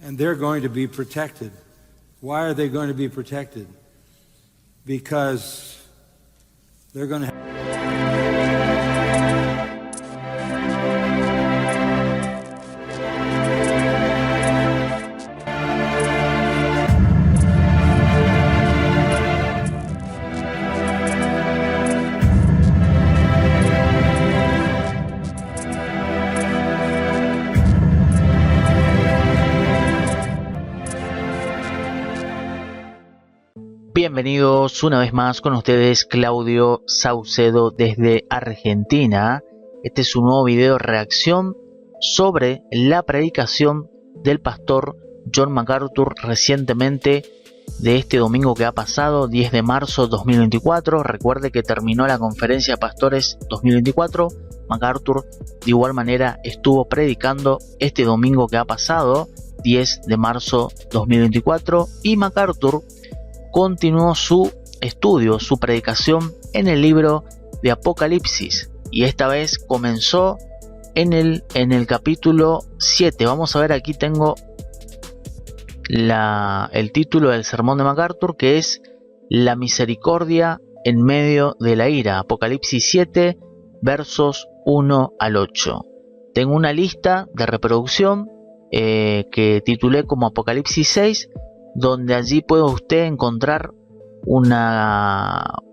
and they're going to be protected. Why are they going to be protected? Because they're going to Bienvenidos una vez más con ustedes, Claudio Saucedo desde Argentina. Este es un nuevo video reacción sobre la predicación del pastor John MacArthur recientemente de este domingo que ha pasado, 10 de marzo 2024. Recuerde que terminó la conferencia de pastores 2024. MacArthur de igual manera estuvo predicando este domingo que ha pasado, 10 de marzo 2024, y MacArthur continuó su estudio, su predicación en el libro de Apocalipsis, y esta vez comenzó en el capítulo 7. Vamos a ver, aquí tengo el título del sermón de MacArthur, que es La misericordia en medio de la ira, Apocalipsis 7, versos 1 al 8. Tengo una lista de reproducción que titulé como Apocalipsis 6, donde allí puede usted encontrar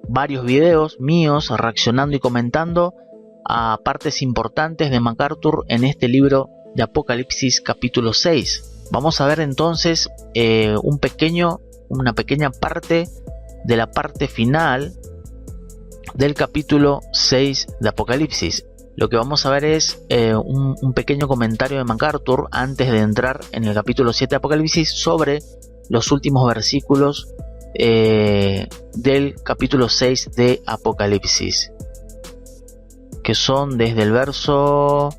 varios videos míos reaccionando y comentando a partes importantes de MacArthur en este libro de Apocalipsis capítulo 6. Vamos a ver entonces una pequeña parte de la parte final del capítulo 6 de Apocalipsis. Lo que vamos a ver es un pequeño comentario de MacArthur antes de entrar en el capítulo 7 de Apocalipsis sobre los últimos versículos del capítulo 6 de Apocalipsis, que son desde el verso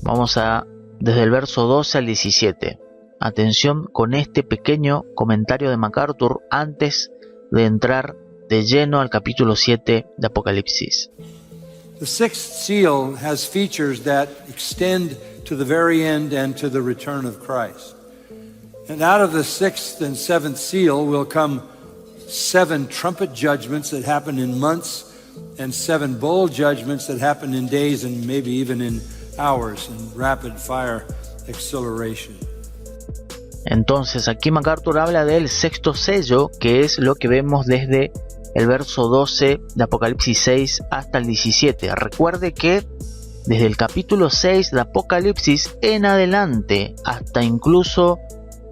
12 al 17. Atención con este pequeño comentario de MacArthur antes de entrar de lleno al capítulo 7 de Apocalipsis. The sixth seal has features that extend to the very end and to the return of Christ. And out of the sixth and seventh seal will come 7 trumpet judgments that happen in months and 7 bowl judgments that happen in days and maybe even in hours in rapid fire acceleration. Entonces aquí MacArthur habla del sexto sello, que es lo que vemos desde el verso 12 de Apocalipsis 6 hasta el 17. Recuerde que desde el capítulo 6 de Apocalipsis en adelante hasta incluso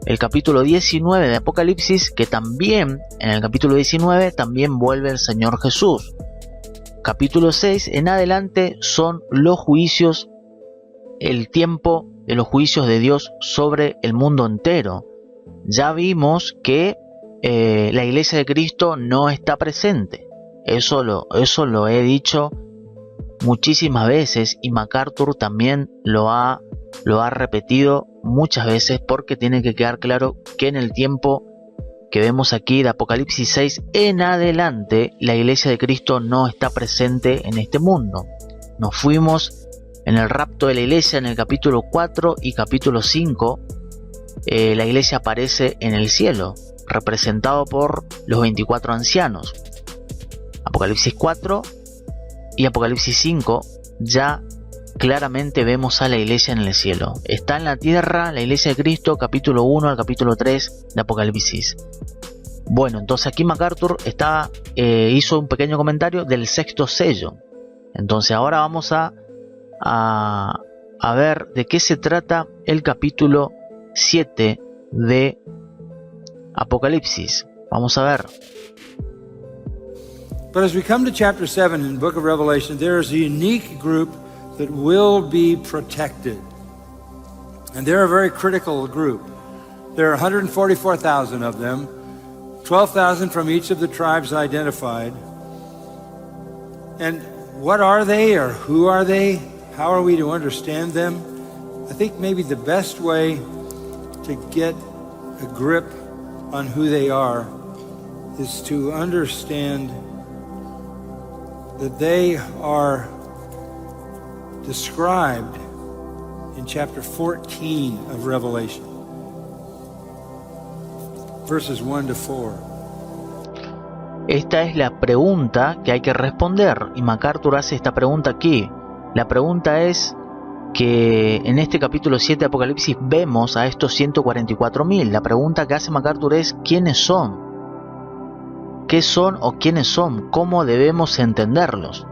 el capítulo 19 de Apocalipsis, que también en el capítulo 19 también vuelve el Señor Jesús. Capítulo 6 en adelante son los juicios, el tiempo de los juicios de Dios sobre el mundo entero. Ya vimos que la Iglesia de Cristo no está presente. Eso lo he dicho muchísimas veces, y MacArthur también lo ha repetido muchas veces, porque tiene que quedar claro que en el tiempo que vemos aquí de Apocalipsis 6 en adelante, la Iglesia de Cristo no está presente en este mundo. Nos fuimos en el rapto de la Iglesia en el capítulo 4 y capítulo 5. La Iglesia aparece en el cielo, representado por los 24 ancianos. Apocalipsis 4 y Apocalipsis 5 ya claramente vemos a la Iglesia en el cielo. Está en la tierra la Iglesia de Cristo, capítulo 1 al capítulo 3 de Apocalipsis. Bueno, entonces aquí MacArthur hizo un pequeño comentario del sexto sello. Entonces ahora vamos a ver de qué se trata el capítulo 7 de Apocalipsis. Vamos a ver. But as we come to chapter 7 in the book of Revelation, there is a unique group that will be protected. And they're a very critical group. There are 144,000 of them, 12,000 from each of the tribes identified. And what are they, or who are they? How are we to understand them? I think maybe the best way to get a grip on who they are is to understand that they are described in chapter 14 of Revelation. verses 1 to 4. Esta es la pregunta que hay que responder, y MacArthur hace esta pregunta aquí. La pregunta es que en este capítulo 7 de Apocalipsis vemos a estos 144.000. La pregunta que hace MacArthur es: ¿quiénes son? ¿Qué son o quiénes son? ¿Cómo debemos entenderlos?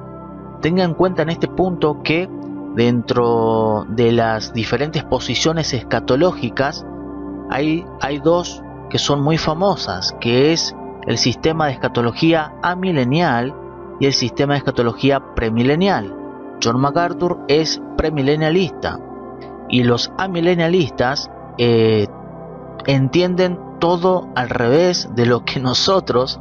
Tenga en cuenta en este punto que dentro de las diferentes posiciones escatológicas hay dos que son muy famosas, que es el sistema de escatología amilenial y el sistema de escatología premilenial. John MacArthur es premilenialista y los amilenialistas entienden todo al revés de lo que nosotros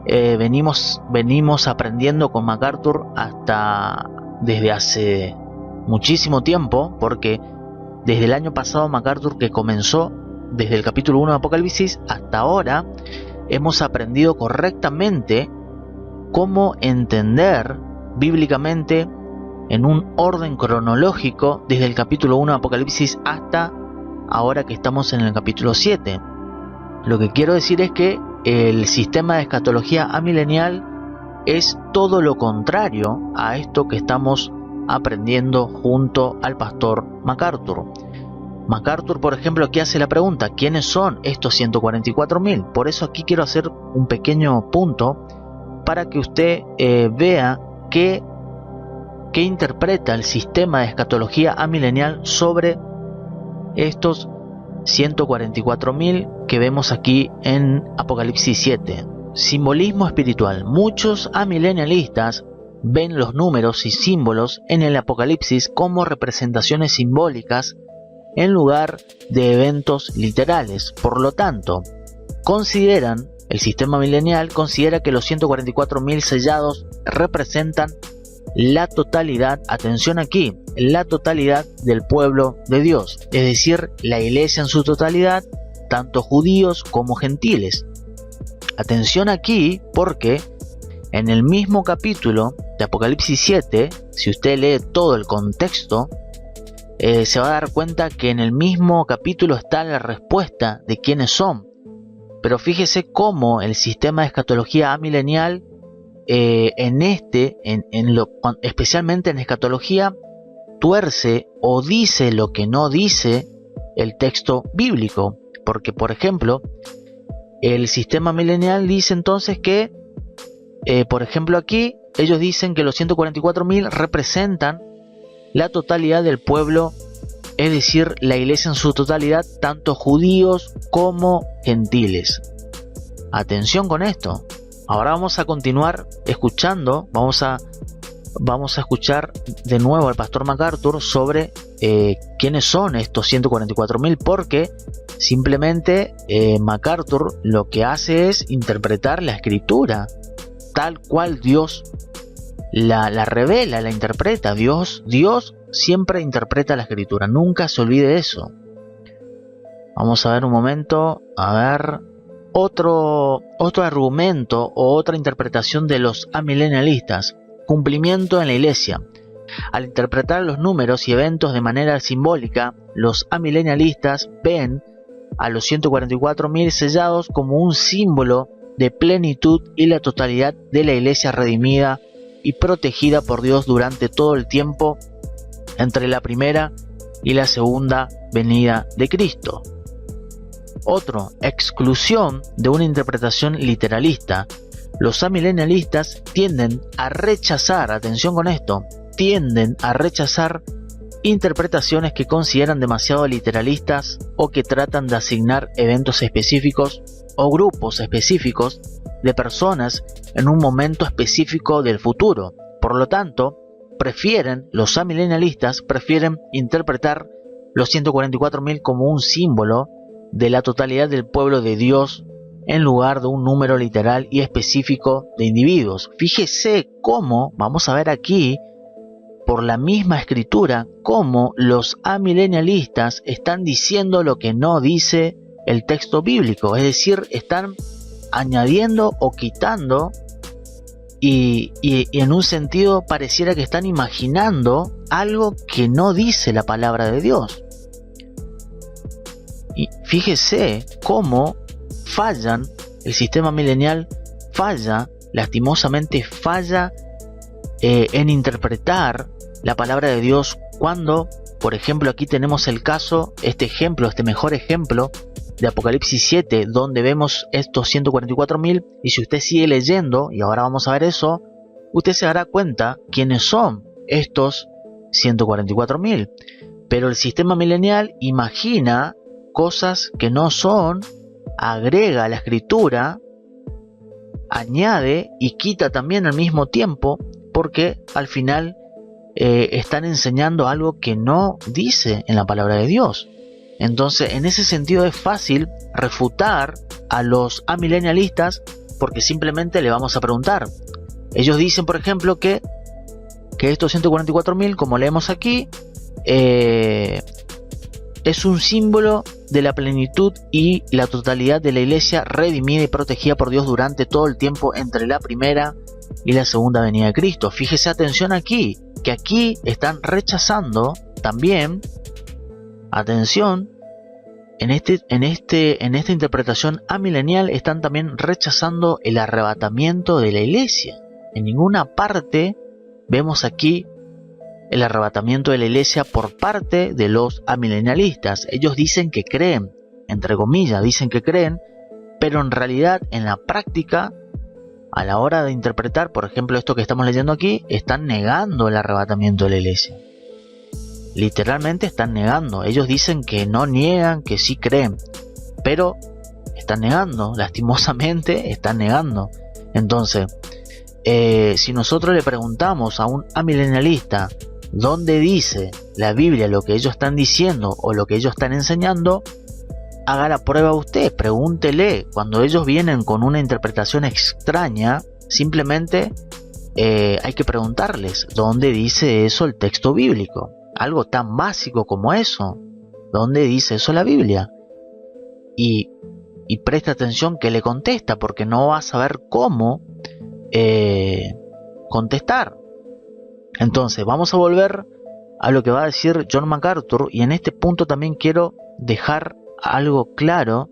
venimos aprendiendo con MacArthur hasta desde hace muchísimo tiempo, porque desde el año pasado MacArthur, que comenzó desde el capítulo 1 de Apocalipsis hasta ahora, hemos aprendido correctamente cómo entender bíblicamente en un orden cronológico desde el capítulo 1 de Apocalipsis hasta ahora que estamos en el capítulo 7. Lo que quiero decir es que el sistema de escatología amilenial es todo lo contrario a esto que estamos aprendiendo junto al pastor MacArthur. MacArthur, por ejemplo, aquí hace la pregunta: ¿quiénes son estos 144.000? Por eso aquí quiero hacer un pequeño punto para que usted vea qué interpreta el sistema de escatología amilenial sobre estos 144.000 que vemos aquí en Apocalipsis 7. Simbolismo espiritual. Muchos amilenialistas ven los números y símbolos en el Apocalipsis como representaciones simbólicas en lugar de eventos literales. Por lo tanto, el sistema milenial considera que los 144.000 sellados representan la totalidad, atención aquí, la totalidad del pueblo de Dios, es decir, la iglesia en su totalidad, tanto judíos como gentiles. Atención aquí, porque en el mismo capítulo de Apocalipsis 7, si usted lee todo el contexto, se va a dar cuenta que en el mismo capítulo está la respuesta de quiénes son. Pero fíjese cómo el sistema de escatología amilenial, especialmente en escatología, tuerce o dice lo que no dice el texto bíblico. Porque, por ejemplo, el sistema milenial dice entonces que, por ejemplo aquí, ellos dicen que los 144.000 representan la totalidad del pueblo, es decir, la iglesia en su totalidad, tanto judíos como gentiles. Atención con esto. Ahora vamos a continuar escuchando, vamos a escuchar de nuevo al pastor MacArthur sobre quiénes son estos 144.000, porque simplemente MacArthur lo que hace es interpretar la escritura tal cual Dios la revela, la interpreta. Dios siempre interpreta la escritura, nunca se olvide de eso. Vamos a ver un momento, a ver otro argumento o otra interpretación de los amilenialistas. Cumplimiento en la iglesia. Al interpretar los números y eventos de manera simbólica, los amilenialistas ven a los 144.000 sellados como un símbolo de plenitud y la totalidad de la iglesia redimida y protegida por Dios durante todo el tiempo entre la primera y la segunda venida de Cristo. Otro, exclusión de una interpretación literalista. Los amilenialistas tienden a rechazar, atención con esto, tienden a rechazar interpretaciones que consideran demasiado literalistas o que tratan de asignar eventos específicos o grupos específicos de personas en un momento específico del futuro. Por lo tanto, los amilenialistas prefieren interpretar los 144.000 como un símbolo de la totalidad del pueblo de Dios en lugar de un número literal y específico de individuos. Fíjese cómo, vamos a ver aquí, por la misma escritura, cómo los amilenialistas están diciendo lo que no dice el texto bíblico, es decir, están añadiendo o quitando y en un sentido pareciera que están imaginando algo que no dice la palabra de Dios. Y fíjese cómo fallan, el sistema milenial falla, lastimosamente falla en interpretar la palabra de Dios cuando, por ejemplo, aquí tenemos el caso, este mejor ejemplo de Apocalipsis 7, donde vemos estos 144.000, y si usted sigue leyendo, y ahora vamos a ver eso, usted se dará cuenta quiénes son estos 144.000. Pero el sistema milenial imagina cosas que no son, agrega a la escritura, añade y quita también al mismo tiempo, porque al final están enseñando algo que no dice en la palabra de Dios. Entonces, en ese sentido es fácil refutar a los amilenialistas, porque simplemente le vamos a preguntar. Ellos dicen, por ejemplo, que estos 144.000, como leemos aquí, es un símbolo de la plenitud y la totalidad de la iglesia redimida y protegida por Dios durante todo el tiempo entre la primera y la segunda venida de Cristo. Fíjese, atención aquí, que aquí están rechazando también, atención, en esta interpretación amilenial están también rechazando el arrebatamiento de la iglesia. En ninguna parte vemos aquí el arrebatamiento de la iglesia por parte de los amilenialistas. Ellos dicen que creen, entre comillas, dicen que creen, pero en realidad en la práctica, a la hora de interpretar, por ejemplo, esto que estamos leyendo aquí, están negando el arrebatamiento de la iglesia. Literalmente están negando. Ellos dicen que no niegan, que sí creen, pero están negando, lastimosamente están negando. Entonces, si nosotros le preguntamos a un amilenialista dónde dice la Biblia lo que ellos están diciendo o lo que ellos están enseñando, haga la prueba usted, pregúntele. Cuando ellos vienen con una interpretación extraña, simplemente hay que preguntarles dónde dice eso el texto bíblico. Algo tan básico como eso, ¿dónde dice eso la Biblia? Y presta atención que le contesta, porque no va a saber cómo contestar. Entonces vamos a volver a lo que va a decir John MacArthur, y en este punto también quiero dejar algo claro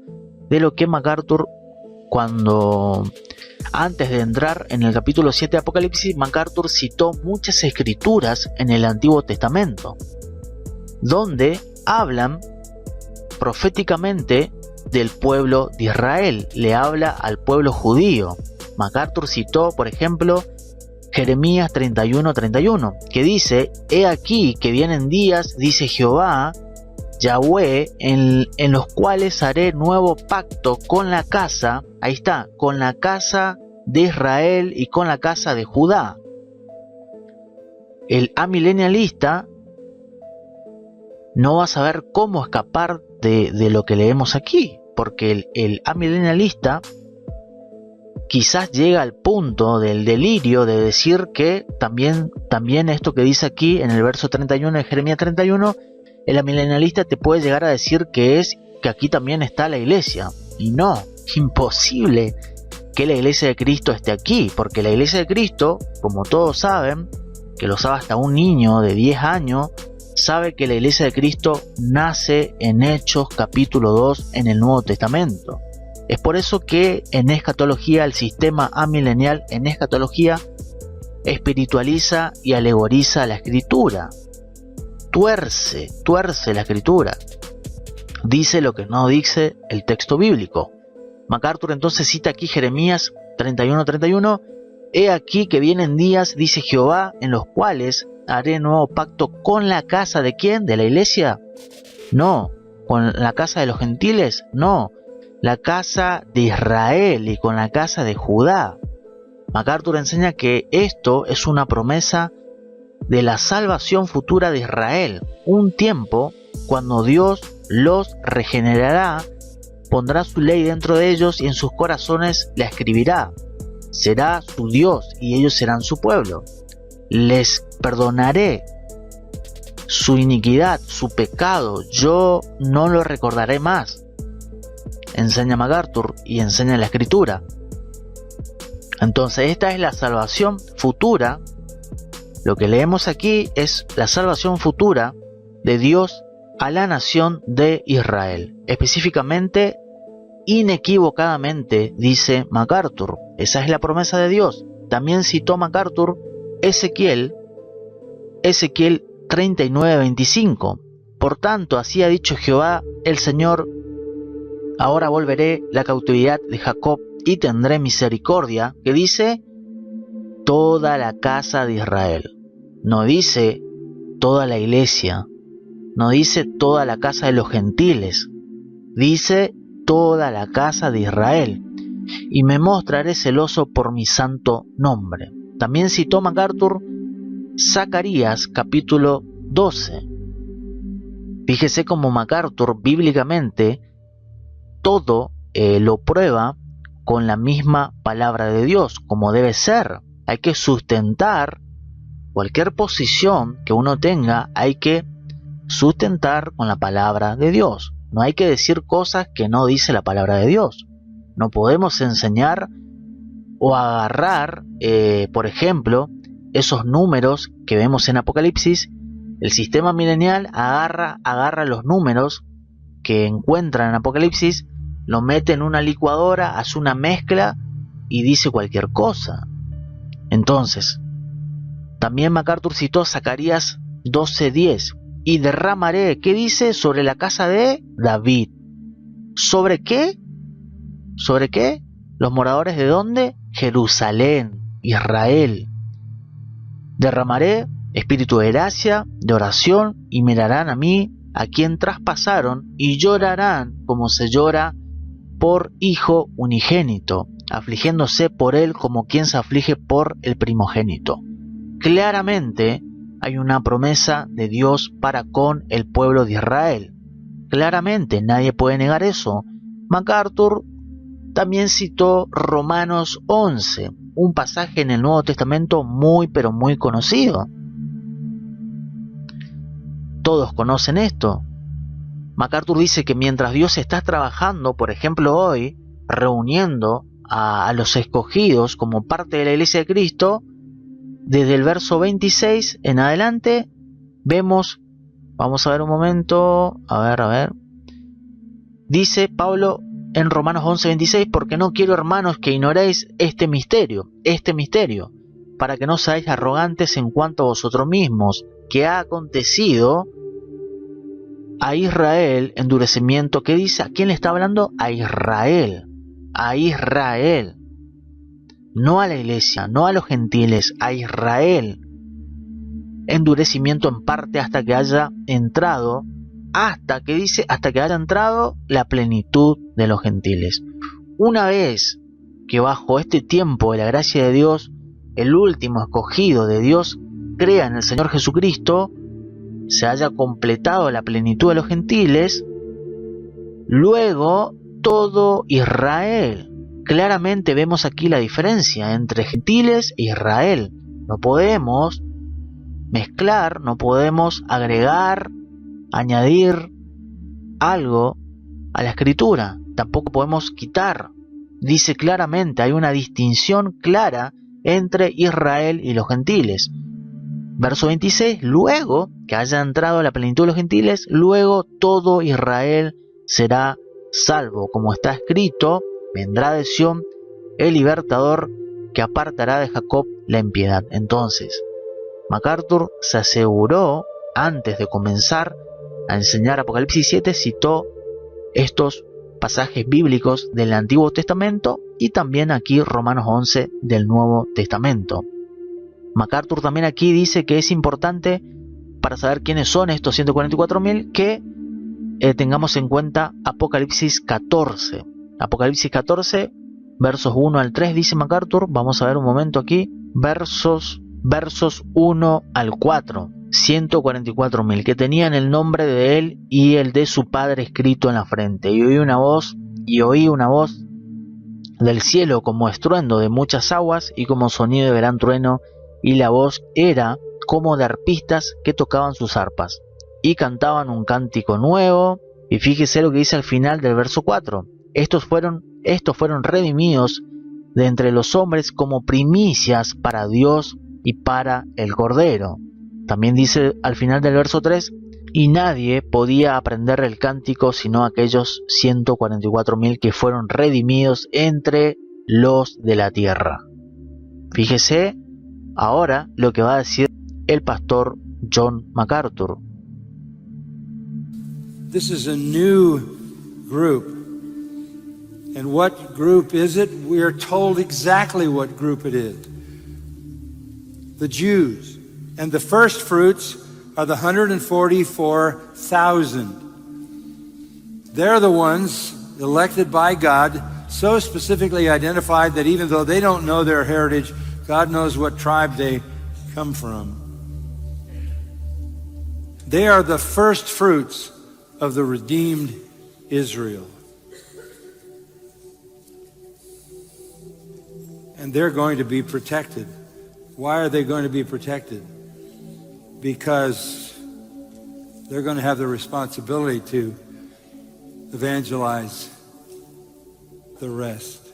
de lo que MacArthur, cuando antes de entrar en el capítulo 7 de Apocalipsis, MacArthur citó muchas escrituras en el Antiguo Testamento donde hablan proféticamente del pueblo de Israel, le habla al pueblo judío. MacArthur citó, por ejemplo, Jeremías 31:31, que dice: he aquí que vienen días, dice Jehová, Yahweh, en los cuales haré nuevo pacto con la casa, ahí está, con la casa de Israel y con la casa de Judá. El amilenialista no va a saber cómo escapar de lo que leemos aquí, porque el amilenialista quizás llega al punto del delirio de decir que también esto que dice aquí en el verso 31 de Jeremías 31, el amilenialista te puede llegar a decir que aquí también está la iglesia. Y no, imposible que la iglesia de Cristo esté aquí, porque la iglesia de Cristo, como todos saben, que lo sabe hasta un niño de 10 años, sabe que la iglesia de Cristo nace en Hechos capítulo 2 en el Nuevo Testamento. Es por eso que en escatología, el sistema amilenial en escatología espiritualiza y alegoriza la escritura. Tuerce la escritura. Dice lo que no dice el texto bíblico. MacArthur entonces cita aquí Jeremías 31:31. He aquí que vienen días, dice Jehová, en los cuales haré nuevo pacto con la casa de ¿quién? ¿De la iglesia? No. ¿Con la casa de los gentiles? No. La casa de Israel y con la casa de Judá. MacArthur enseña que esto es una promesa de la salvación futura de Israel, un tiempo cuando Dios los regenerará, pondrá su ley dentro de ellos y en sus corazones la escribirá. Será su Dios y ellos serán su pueblo. Les perdonaré su iniquidad, su pecado, yo no lo recordaré más. Enseña MacArthur y enseña la escritura. Entonces esta es la salvación futura. Lo que leemos aquí es la salvación futura de Dios a la nación de Israel, específicamente inequívocamente, dice MacArthur. Esa es la promesa de Dios. También citó MacArthur Ezequiel 39:25. Por tanto, así ha dicho Jehová el Señor: ahora volveré la cautividad de Jacob y tendré misericordia, que dice toda la casa de Israel. No dice toda la iglesia, no dice toda la casa de los gentiles, dice toda la casa de Israel. Y me mostraré celoso por mi santo nombre. También citó MacArthur Zacarías capítulo 12. Fíjese cómo MacArthur bíblicamente todo lo prueba con la misma palabra de Dios, como debe ser. Hay que sustentar cualquier posición que uno tenga, hay que sustentar con la palabra de Dios. No hay que decir cosas que no dice la palabra de Dios. No podemos enseñar o agarrar, por ejemplo, esos números que vemos en Apocalipsis. El sistema milenial agarra los números que encuentra en Apocalipsis, lo mete en una licuadora, hace una mezcla y dice cualquier cosa. Entonces, también MacArthur citó Zacarías 12:10. Y derramaré, ¿qué dice? Sobre la casa de David. ¿Sobre qué? ¿Sobre qué? ¿Los moradores de dónde? Jerusalén, Israel. Derramaré espíritu de gracia, de oración, y mirarán a mí, a quien traspasaron, y llorarán como se llora por hijo unigénito, afligiéndose por él como quien se aflige por el primogénito. Claramente hay una promesa de Dios para con el pueblo de Israel. Claramente, nadie puede negar eso. MacArthur también citó Romanos 11, un pasaje en el Nuevo Testamento muy pero muy conocido. Todos conocen esto. MacArthur dice que mientras Dios está trabajando, por ejemplo hoy, reuniendo a los escogidos como parte de la Iglesia de Cristo, desde el verso 26 en adelante vemos, vamos a ver un momento, a ver, dice Pablo en Romanos 11:26: porque no quiero, hermanos, que ignoréis este misterio, para que no seáis arrogantes en cuanto a vosotros mismos, que ha acontecido a Israel endurecimiento. ¿Qué dice? ¿A quién le está hablando? A Israel, no a la iglesia, no a los gentiles, a Israel. Endurecimiento en parte hasta que haya entrado, hasta que haya entrado la plenitud de los gentiles. Una vez que bajo este tiempo de la gracia de Dios, el último escogido de Dios crea en el Señor Jesucristo, se haya completado la plenitud de los gentiles, luego todo Israel. Claramente vemos aquí la diferencia entre gentiles e Israel. No podemos mezclar, no podemos agregar, añadir algo a la escritura. Tampoco podemos quitar. Dice claramente, hay una distinción clara entre Israel y los gentiles. Verso 26, luego que haya entrado la plenitud de los gentiles, luego todo Israel será salvo, como está escrito: vendrá de Sión el libertador, que apartará de Jacob la impiedad. Entonces, MacArthur se aseguró, antes de comenzar a enseñar Apocalipsis 7, citó estos pasajes bíblicos del Antiguo Testamento y también aquí Romanos 11 del Nuevo Testamento. MacArthur también aquí dice que es importante, para saber quiénes son estos 144.000, que tengamos en cuenta Apocalipsis 14. Apocalipsis 14, versos 1 al 3, dice MacArthur. Vamos a ver un momento aquí. Versos 1 al 4. 144.000 que tenían el nombre de él y el de su padre escrito en la frente. Y oí una voz del cielo como estruendo de muchas aguas y como sonido de gran trueno, y la voz era como de arpistas que tocaban sus arpas y cantaban un cántico nuevo. Y fíjese lo que dice al final del verso 4: estos fueron redimidos de entre los hombres como primicias para Dios y para el Cordero. También dice al final del verso 3: y nadie podía aprender el cántico sino aquellos 144.000 que fueron redimidos entre los de la tierra. Fíjese ahora lo que va a decir el pastor John MacArthur. This is a new group. And what group is it? We are told exactly what group it is. The Jews. And the first fruits are the 144,000. They're the ones elected by God, so specifically identified that even though they don't know their heritage, God knows what tribe they come from. They are the first fruits of the redeemed Israel. And they're going to be protected. Why are they going to be protected? Because they're going to have the responsibility to evangelize the rest.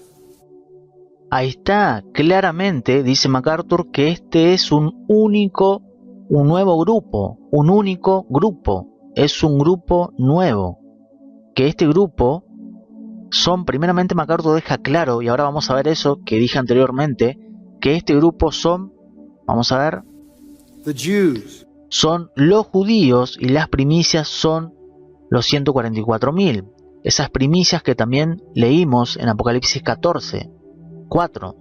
Ahí está, claramente dice MacArthur que este es un nuevo grupo, es un grupo nuevo, que este grupo son, primeramente MacArthur deja claro, y ahora vamos a ver eso que dije anteriormente, que este grupo son, vamos a ver, The Jews. Son los judíos y las primicias son los 144.000. Esas primicias que también leímos en Apocalipsis 14:4.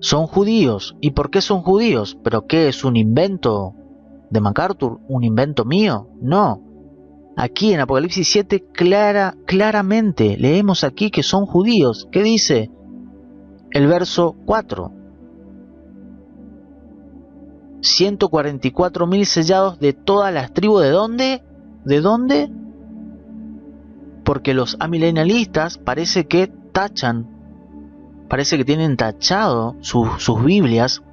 Son judíos. ¿Y por qué son judíos? ¿Pero qué es un invento de MacArthur? ¿Un invento mío? No. Aquí en Apocalipsis 7 claramente leemos aquí que son judíos. ¿Qué dice? El verso 4. 144.000 sellados de todas las tribus. ¿De dónde? ¿De dónde? Porque los amilenialistas parece que tienen tachado sus Biblias.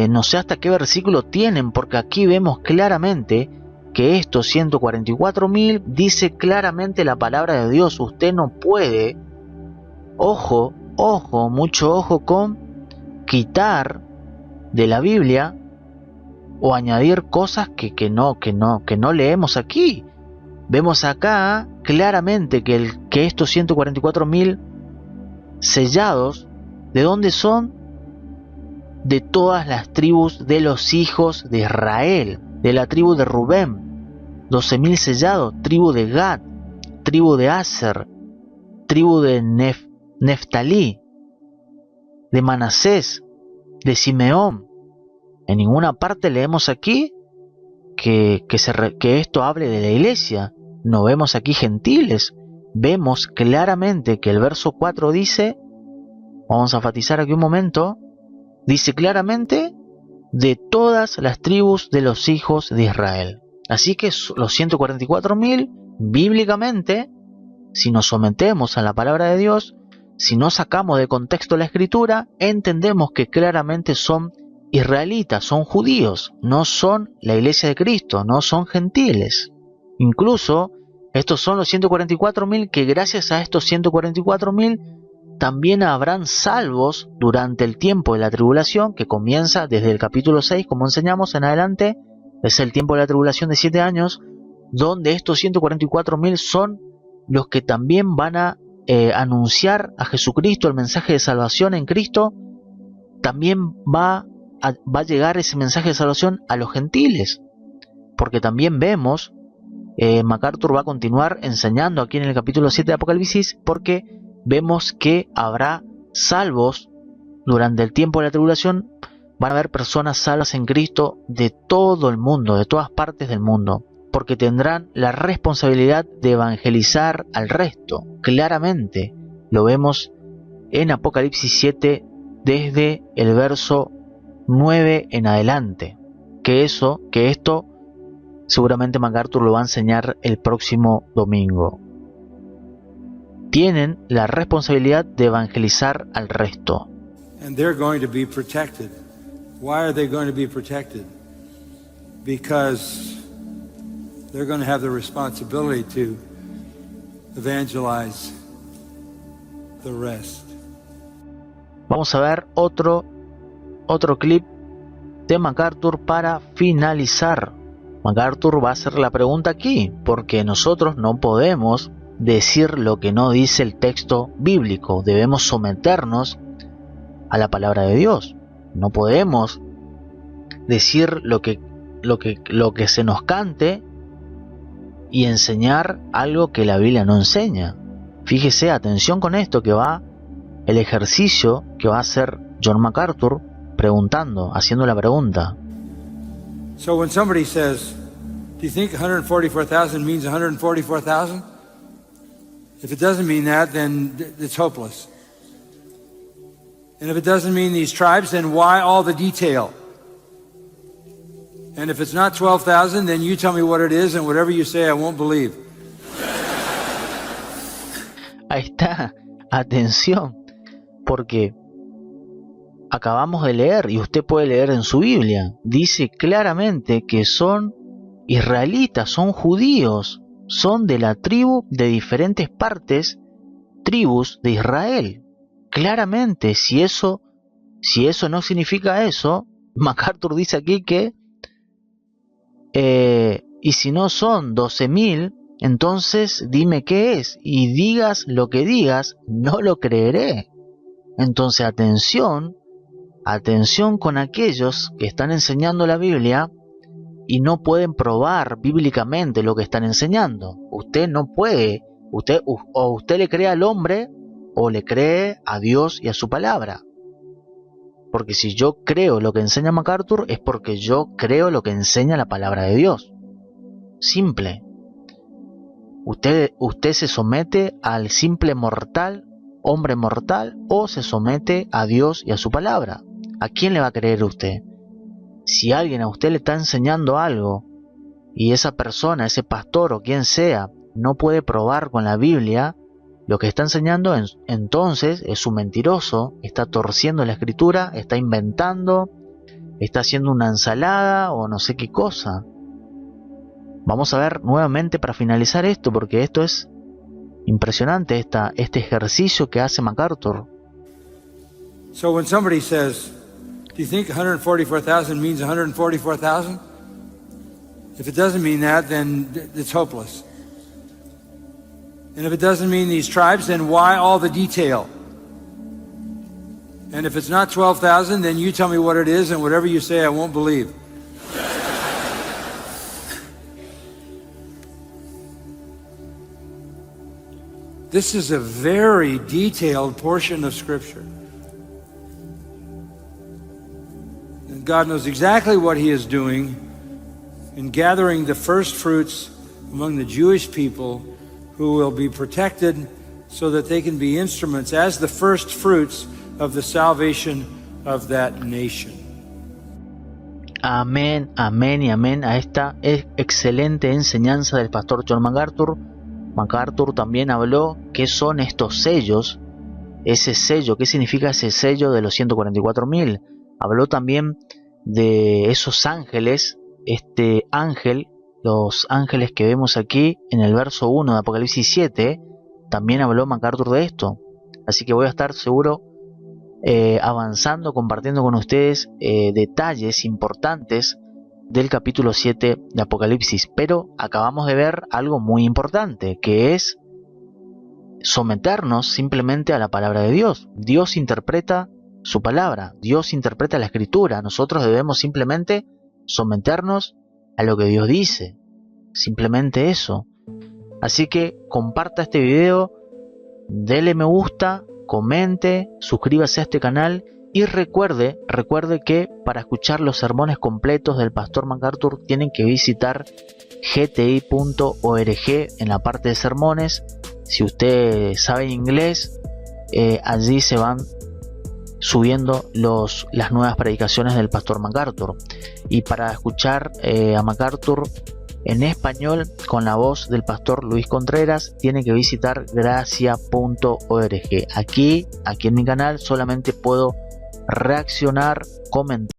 No sé hasta qué versículo tienen, porque aquí vemos claramente que estos 144.000 dice claramente la palabra de Dios. Usted no puede, mucho ojo con quitar de la Biblia o añadir cosas que no leemos aquí. Vemos acá claramente que estos 144.000 sellados, ¿de dónde son? De todas las tribus de los hijos de Israel. De la tribu de Rubén, 12.000 sellados. Tribu de Gad, tribu de Aser, tribu de Neftalí, de Manasés, de Simeón. En ninguna parte leemos aquí que esto hable de la iglesia. No vemos aquí gentiles. Vemos claramente que el verso 4 dice, vamos a enfatizar aquí un momento, dice claramente de todas las tribus de los hijos de Israel. Así que los 144.000, bíblicamente, si nos sometemos a la palabra de Dios, si no sacamos de contexto la escritura, entendemos que claramente son israelitas, son judíos, no son la iglesia de Cristo, no son gentiles. Incluso estos son los 144.000 que gracias a estos 144.000 también habrán salvos durante el tiempo de la tribulación, que comienza desde el capítulo 6, como enseñamos en adelante. Es el tiempo de la tribulación de 7 años, donde estos 144.000 son los que también van a anunciar a Jesucristo, el mensaje de salvación en Cristo. También va a llegar ese mensaje de salvación a los gentiles, porque también vemos, MacArthur va a continuar enseñando aquí en el capítulo 7 de Apocalipsis, porque vemos que habrá salvos durante el tiempo de la tribulación. Van a haber personas salvas en Cristo de todo el mundo, de todas partes del mundo, porque tendrán la responsabilidad de evangelizar al resto. Claramente lo vemos en Apocalipsis 7 desde el verso 9 en adelante. Que esto seguramente MacArthur lo va a enseñar el próximo domingo. Tienen la responsabilidad de evangelizar al resto. And they're going to be protected. Why are they going to be protected? Because they're going to have the responsibility to evangelize the rest. Vamos a ver otro clip de MacArthur para finalizar MacArthur va a hacer la pregunta aquí, porque nosotros no podemos decir lo que no dice el texto bíblico. Debemos someternos a la palabra de Dios. No podemos decir lo que se nos cante y enseñar algo que la Biblia no enseña. Fíjese, atención con esto, que va el ejercicio que va a hacer John MacArthur haciendo la pregunta. So when somebody says, do you think 144,000 means 144,000? If it doesn't mean that, then it's hopeless. And if it doesn't mean these tribes, then why all the detail? And if it's not 12,000, then you tell me what it is, and whatever you say, I won't believe. Ahí está, atención, porque acabamos de leer, y usted puede leer en su Biblia, dice claramente que son israelitas, son judíos, son de la tribu de diferentes tribus de Israel. Claramente, si eso no significa eso, MacArthur dice aquí que y si no son 12.000, entonces dime qué es, y digas lo que digas, no lo creeré. Entonces atención con aquellos que están enseñando la Biblia y no pueden probar bíblicamente lo que están enseñando. Usted no puede, o usted le cree al hombre o le cree a Dios y a su palabra. Porque si yo creo lo que enseña MacArthur, es porque yo creo lo que enseña la palabra de Dios. Simple. Usted se somete al simple mortal, hombre mortal, o se somete a Dios y a su palabra. ¿A quién le va a creer usted? Si alguien a usted le está enseñando algo y esa persona, ese pastor o quien sea, no puede probar con la Biblia lo que está enseñando, entonces es un mentiroso, está torciendo la escritura, está inventando, está haciendo una ensalada o no sé qué cosa. Vamos a ver nuevamente para finalizar esto, porque esto es impresionante, este ejercicio que hace MacArthur. So when somebody says, do you think 144,000 means 144,000? If it doesn't mean that, then it's hopeless. And if it doesn't mean these tribes, then why all the detail? And if it's not 12,000, then you tell me what it is, and whatever you say, I won't believe. This is a very detailed portion of Scripture. And God knows exactly what He is doing in gathering the first fruits among the Jewish people who will be protected so that they can be instruments as the first fruits of the salvation of that nation. Amén, amén y amén a esta excelente enseñanza del pastor John MacArthur. MacArthur también habló qué son estos sellos, ese sello, qué significa ese sello de los 144.000. Habló también de esos ángeles, este ángel, los ángeles que vemos aquí en el verso 1 de Apocalipsis 7, también habló MacArthur de esto. Así que voy a estar seguro avanzando, compartiendo con ustedes detalles importantes del capítulo 7 de Apocalipsis. Pero acabamos de ver algo muy importante, que es someternos simplemente a la palabra de Dios. Dios interpreta su palabra, Dios interpreta la escritura. Nosotros debemos simplemente someternos a lo que Dios dice, simplemente eso. Así que comparta este video, dele me gusta, comente, suscríbase a este canal y recuerde que para escuchar los sermones completos del pastor MacArthur tienen que visitar gti.org en la parte de sermones. Si usted sabe inglés, allí se van subiendo las nuevas predicaciones del pastor MacArthur. Y para escuchar a MacArthur en español con la voz del pastor Luis Contreras, tiene que visitar gracia.org. Aquí en mi canal solamente puedo reaccionar, comentar